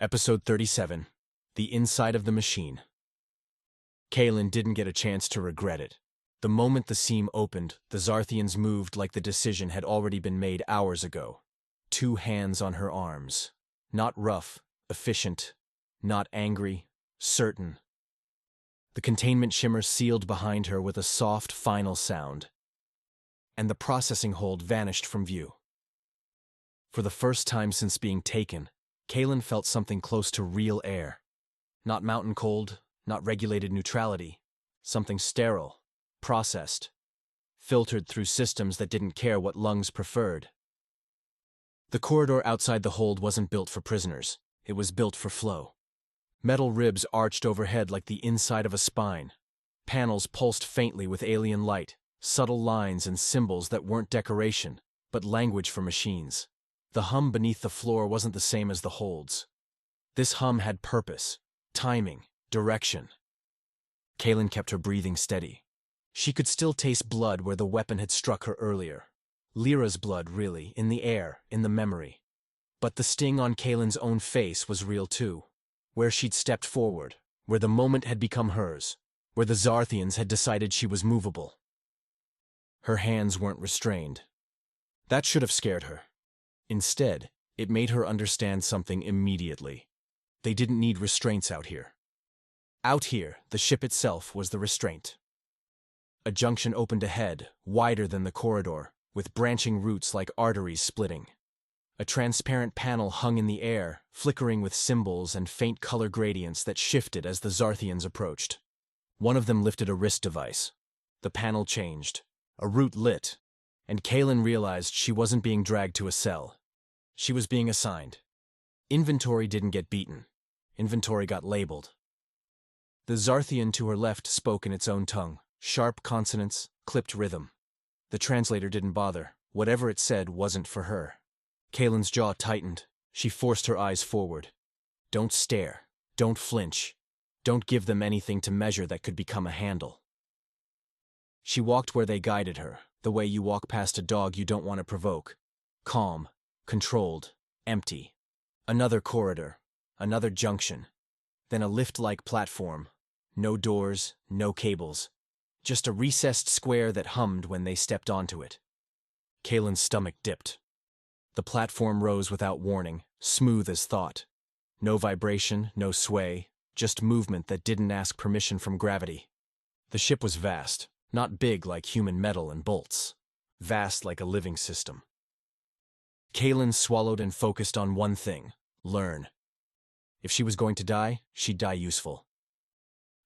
Episode 37, The Inside of the Machine. Kaelen didn't get a chance to regret it. The moment the seam opened, the Xarthians moved like the decision had already been made hours ago. 2 hands on her arms. Not rough, efficient, not angry, certain. The containment shimmer sealed behind her with a soft, final sound. And the processing hold vanished from view. For the first time since being taken, Kaelen felt something close to real air. Not mountain cold, not regulated neutrality. Something sterile, processed, filtered through systems that didn't care what lungs preferred. The corridor outside the hold wasn't built for prisoners. It was built for flow. Metal ribs arched overhead like the inside of a spine. Panels pulsed faintly with alien light, subtle lines and symbols that weren't decoration, but language for machines. The hum beneath the floor wasn't the same as the holds. This hum had purpose, timing, direction. Kaelen kept her breathing steady. She could still taste blood where the weapon had struck her earlier. Lyra's blood, really, in the air, in the memory. But the sting on Kaelen's own face was real too. Where she'd stepped forward, where the moment had become hers, where the Xarthians had decided she was movable. Her hands weren't restrained. That should have scared her. Instead, it made her understand something immediately. They didn't need restraints out here. Out here, the ship itself was the restraint. A junction opened ahead, wider than the corridor, with branching roots like arteries splitting. A transparent panel hung in the air, flickering with symbols and faint color gradients that shifted as the Xarthians approached. One of them lifted a wrist device. The panel changed. A root lit, and Kaelen realized she wasn't being dragged to a cell. She was being assigned. Inventory didn't get beaten. Inventory got labeled. The Xarthian to her left spoke in its own tongue, sharp consonants, clipped rhythm. The translator didn't bother. Whatever it said wasn't for her. Kaelen's jaw tightened. She forced her eyes forward. Don't stare. Don't flinch. Don't give them anything to measure that could become a handle. She walked where they guided her, the way you walk past a dog you don't want to provoke. Calm, controlled, empty. Another corridor, another junction, then a lift-like platform. No doors, no cables. Just a recessed square that hummed when they stepped onto it. Kaelen's stomach dipped. The platform rose without warning, smooth as thought. No vibration, no sway, just movement that didn't ask permission from gravity. The ship was vast, not big like human metal and bolts. Vast like a living system. Kaelen swallowed and focused on one thing: learn. If she was going to die, she'd die useful.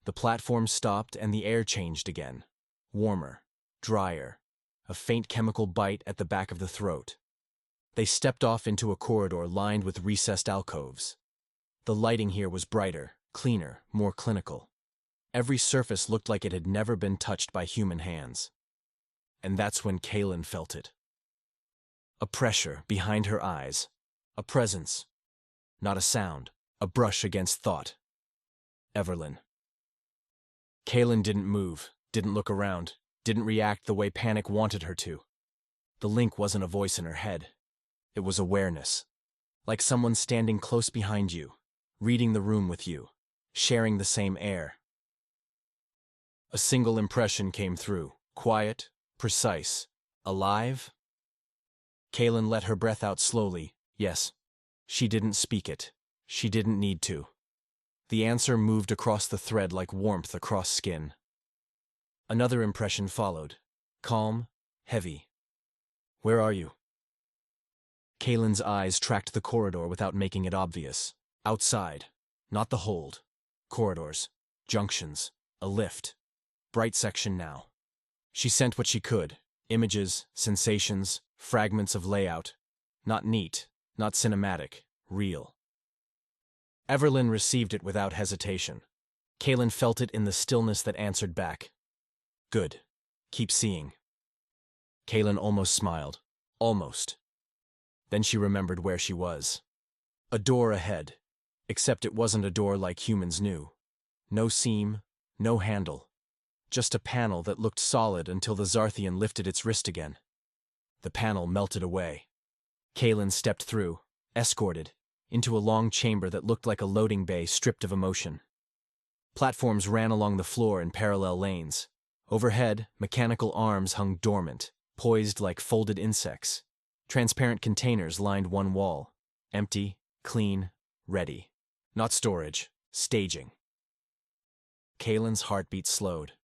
The platform stopped and the air changed again. Warmer, drier, a faint chemical bite at the back of the throat. They stepped off into a corridor lined with recessed alcoves. The lighting here was brighter, cleaner, more clinical. Every surface looked like it had never been touched by human hands. And that's when Kaelen felt it. A pressure behind her eyes. A presence. Not a sound. A brush against thought. Everlyn. Kaelen didn't move, didn't look around, didn't react the way panic wanted her to. The link wasn't a voice in her head. It was awareness. Like someone standing close behind you, reading the room with you, sharing the same air. A single impression came through, quiet, precise, alive. Kaelen let her breath out slowly. Yes, she didn't speak it. She didn't need to. The answer moved across the thread like warmth across skin. Another impression followed. Calm, heavy. Where are you? Kaelen's eyes tracked the corridor without making it obvious. Outside. Not the hold. Corridors. Junctions. A lift. Bright section now. She sent what she could. Images, sensations, fragments of layout. Not neat, not cinematic, real. Everlyn received it without hesitation. Kaelen felt it in the stillness that answered back. Good. Keep seeing. Kaelen almost smiled. Almost. Then she remembered where she was. A door ahead. Except it wasn't a door like humans knew. No seam, no handle. Just a panel that looked solid until the Xarthian lifted its wrist again. The panel melted away. Kaelen stepped through, escorted, into a long chamber that looked like a loading bay stripped of emotion. Platforms ran along the floor in parallel lanes. Overhead, mechanical arms hung dormant, poised like folded insects. Transparent containers lined one wall. Empty, clean, ready. Not storage, staging. Kaelen's heartbeat slowed.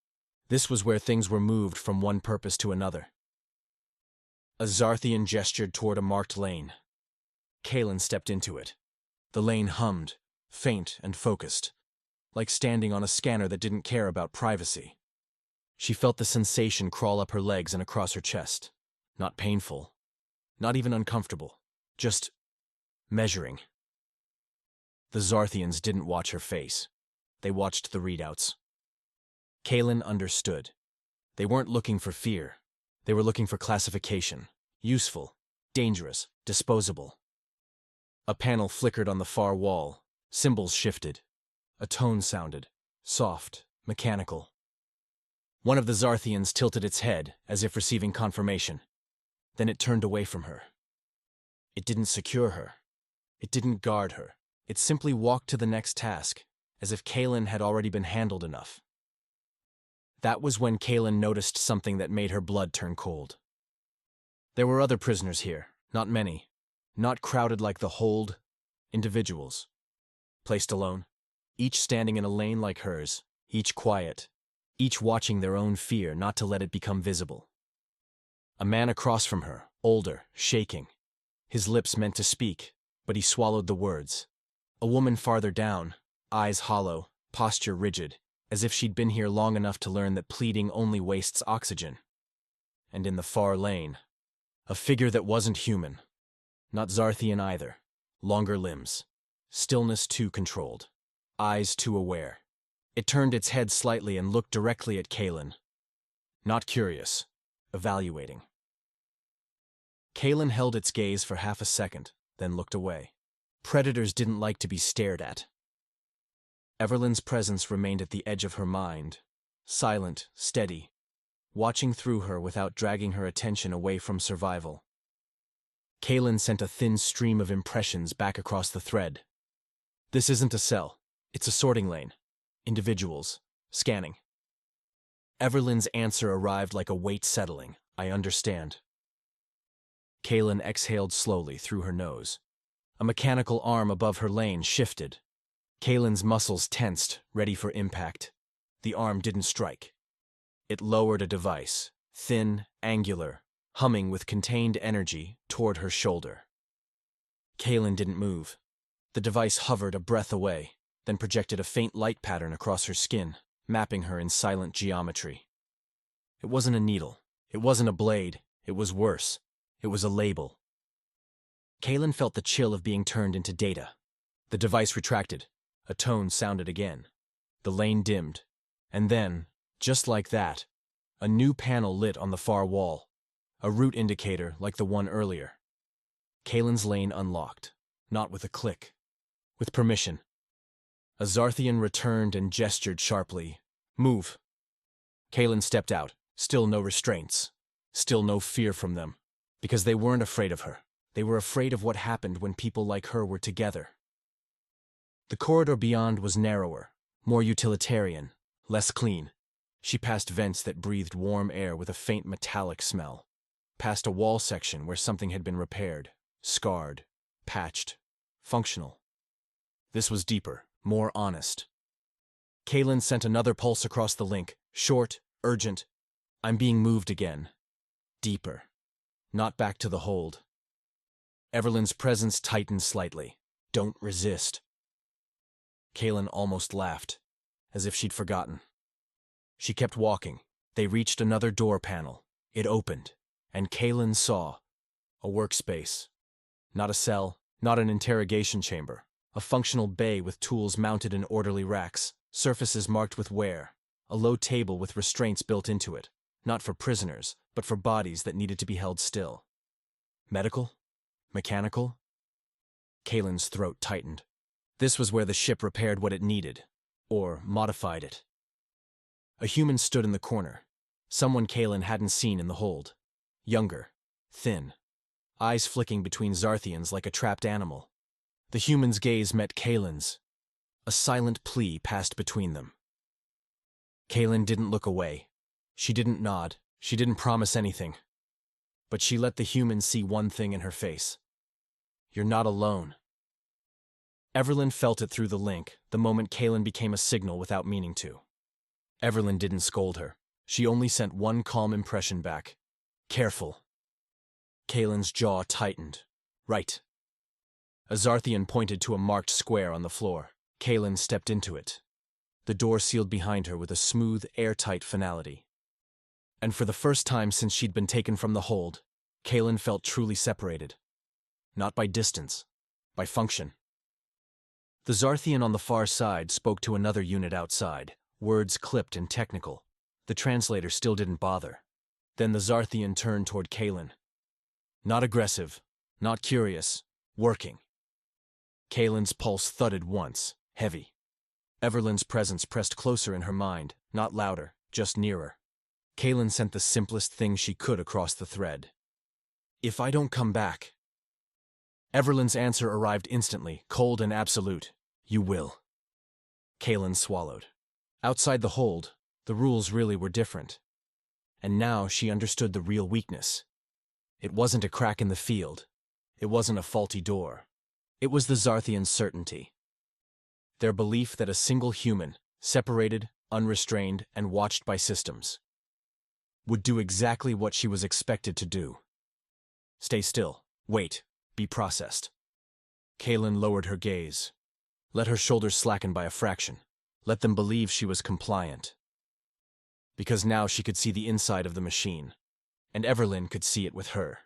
This was where things were moved from one purpose to another. A Xarthian gestured toward a marked lane. Kaelen stepped into it. The lane hummed, faint and focused, like standing on a scanner that didn't care about privacy. She felt the sensation crawl up her legs and across her chest. Not painful, not even uncomfortable, just measuring. The Xarthians didn't watch her face. They watched the readouts. Kaelen understood. They weren't looking for fear. They were looking for classification. Useful, dangerous, disposable. A panel flickered on the far wall. Symbols shifted. A tone sounded. Soft, mechanical. One of the Xarthians tilted its head, as if receiving confirmation. Then it turned away from her. It didn't secure her. It didn't guard her. It simply walked to the next task, as if Kaelen had already been handled enough. That was when Kaelen noticed something that made her blood turn cold. There were other prisoners here, not many. Not crowded like the hold, individuals. Placed alone, each standing in a lane like hers, each quiet, each watching their own fear not to let it become visible. A man across from her, older, shaking. His lips meant to speak, but he swallowed the words. A woman farther down, eyes hollow, posture rigid, as if she'd been here long enough to learn that pleading only wastes oxygen. And in the far lane, a figure that wasn't human. Not Xarthian either. Longer limbs. Stillness too controlled. Eyes too aware. It turned its head slightly and looked directly at Kaelen. Not curious. Evaluating. Kaelen held its gaze for half a second, then looked away. Predators didn't like to be stared at. Everlyn's presence remained at the edge of her mind. Silent, steady. Watching through her without dragging her attention away from survival. Kaelen sent a thin stream of impressions back across the thread. This isn't a cell. It's a sorting lane. Individuals. Scanning. Everlyn's answer arrived like a weight settling. I understand. Kaelen exhaled slowly through her nose. A mechanical arm above her lane shifted. Kaelen's muscles tensed, ready for impact. The arm didn't strike. It lowered a device, thin, angular, humming with contained energy, toward her shoulder. Kaelen didn't move. The device hovered a breath away, then projected a faint light pattern across her skin, mapping her in silent geometry. It wasn't a needle. It wasn't a blade. It was worse. It was a label. Kaelen felt the chill of being turned into data. The device retracted. A tone sounded again. The lane dimmed. And then, just like that, a new panel lit on the far wall. A route indicator like the one earlier. Kaelen's lane unlocked. Not with a click. With permission. A Xarthian returned and gestured sharply. Move. Kaelen stepped out. Still no restraints. Still no fear from them. Because they weren't afraid of her. They were afraid of what happened when people like her were together. The corridor beyond was narrower, more utilitarian, less clean. She passed vents that breathed warm air with a faint metallic smell. Past a wall section where something had been repaired, scarred, patched, functional. This was deeper, more honest. Kaelen sent another pulse across the link, short, urgent. I'm being moved again. Deeper. Not back to the hold. Everlyn's presence tightened slightly. Don't resist. Kaelen almost laughed, as if she'd forgotten. She kept walking. They reached another door panel. It opened, and Kaelen saw a workspace. Not a cell, not an interrogation chamber. A functional bay with tools mounted in orderly racks, surfaces marked with wear. A low table with restraints built into it, not for prisoners, but for bodies that needed to be held still. Medical? Mechanical? Kaelen's throat tightened. This was where the ship repaired what it needed, or modified it. A human stood in the corner, someone Kaelen hadn't seen in the hold. Younger, thin, eyes flicking between Xarthians like a trapped animal. The human's gaze met Kaelen's. A silent plea passed between them. Kaelen didn't look away. She didn't nod. She didn't promise anything. But she let the human see one thing in her face. You're not alone. Everlyn felt it through the link, the moment Kaelen became a signal without meaning to. Everlyn didn't scold her. She only sent one calm impression back. Careful. Kaelen's jaw tightened. Right. A Xarthian pointed to a marked square on the floor. Kaelen stepped into it. The door sealed behind her with a smooth, airtight finality. And for the first time since she'd been taken from the hold, Kaelen felt truly separated. Not by distance, by function. The Xarthian on the far side spoke to another unit outside, words clipped and technical. The translator still didn't bother. Then the Xarthian turned toward Kaelen. Not aggressive, not curious, working. Kaelen's pulse thudded once, heavy. Everlyn's presence pressed closer in her mind, not louder, just nearer. Kaelen sent the simplest thing she could across the thread. If I don't come back. Everlyn's answer arrived instantly, cold and absolute. You will. Kaelen swallowed. Outside the hold, the rules really were different. And now she understood the real weakness. It wasn't a crack in the field. It wasn't a faulty door. It was the Xarthians' certainty. Their belief that a single human, separated, unrestrained, and watched by systems, would do exactly what she was expected to do. Stay still. Wait. Be processed. Kaelen lowered her gaze. Let her shoulders slacken by a fraction. Let them believe she was compliant. Because now she could see the inside of the machine, and Everlyn could see it with her.